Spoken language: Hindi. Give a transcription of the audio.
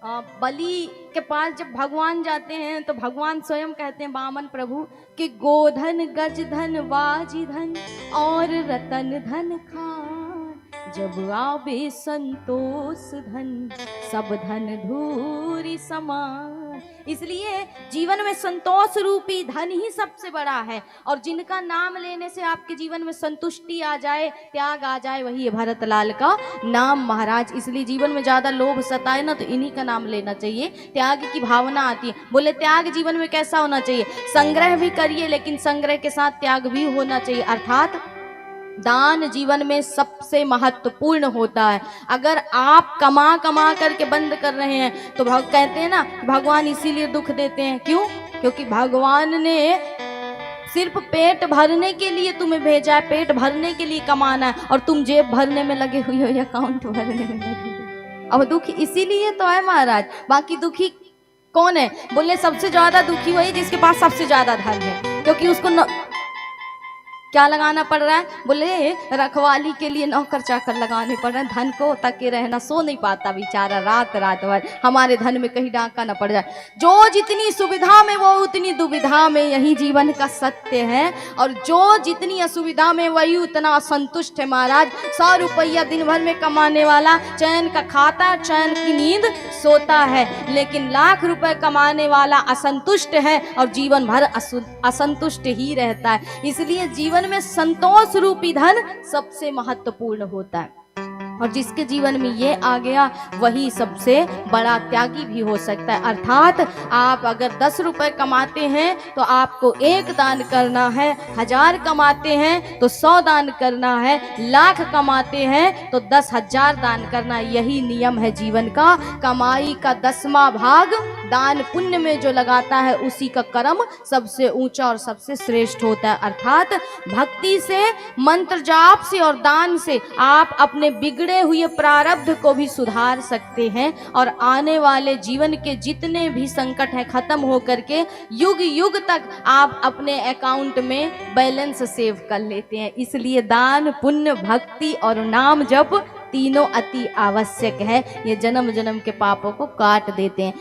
बलि के पास जब भगवान जाते हैं तो भगवान स्वयं कहते हैं वामन प्रभु कि गोधन गज धन बाजी धन और रतन धन खान, जब आवे संतोष धन सब धन धूरी समान। इसलिए जीवन में संतोष रूपी धन ही सबसे बड़ा है, और जिनका नाम लेने से आपके जीवन में संतुष्टि आ जाए, त्याग आ जाए, वही है भरतलाल का नाम महाराज। इसलिए जीवन में ज्यादा लोभ सताए ना तो इन्हीं का नाम लेना चाहिए, त्याग की भावना आती है। बोले त्याग जीवन में कैसा होना चाहिए? संग्रह भी करिए लेकिन संग्रह के साथ त्याग भी होना चाहिए, अर्थात दान जीवन में सबसे महत्वपूर्ण होता है। अगर आप कमा कमा करके बंद कर रहे हैं तो कहते हैं ना भगवान इसीलिए दुख देते हैं। क्यों? क्योंकि भगवान ने सिर्फ पेट भरने के लिए तुम्हें भेजा है, पेट भरने के लिए कमाना है, और तुम जेब भरने में लगे हुए हो या अकाउंट भरने में लगे हो। अब दुखी इसीलिए तो है महाराज, बाकी दुखी कौन है? बोले सबसे ज्यादा दुखी वही जिसके पास सबसे ज्यादा धन है, क्योंकि उसको क्या लगाना पड़ रहा है? बोले रखवाली के लिए नौकर चाकर लगाने पड़ रहे हैं, धन को तके रहना, सो नहीं पाता बेचारा रात रात भर, हमारे धन में कहीं डाका ना पड़ जाए। जो जितनी सुविधा में वो उतनी दुविधा में, यही जीवन का सत्य है। और जो जितनी असुविधा में वही उतना असंतुष्ट है महाराज। 100 रुपया दिन भर में कमाने वाला चैन का खाता, चैन की नींद सोता है, लेकिन लाख रुपए कमाने वाला असंतुष्ट है और जीवन भर असंतुष्ट ही रहता है। इसलिए जीवन में संतोष रूपी धन सबसे महत्वपूर्ण होता है, और जिसके जीवन में ये आ गया वही सबसे बड़ा त्यागी भी हो सकता है। अर्थात आप अगर 10 रुपए कमाते हैं तो आपको 1 दान करना है, 1000 कमाते हैं तो 100 दान करना है, लाख कमाते हैं तो 10,000 दान करना। यही नियम है जीवन का। कमाई का 10वां भाग दान पुण्य में जो लगाता है उसी का कर्म सबसे ऊंचा और सबसे श्रेष्ठ होता है। अर्थात भक्ति से, मंत्र जाप से और दान से आप अपने बिगड़े हुए प्रारब्ध को भी सुधार सकते हैं, और आने वाले जीवन के जितने भी संकट हैं खत्म होकर के युग युग तक आप अपने अकाउंट में बैलेंस सेव कर लेते हैं। इसलिए दान, पुण्य, भक्ति और नाम जप तीनों अति आवश्यक है। ये जन्म जन्म के पापों को काट देते हैं।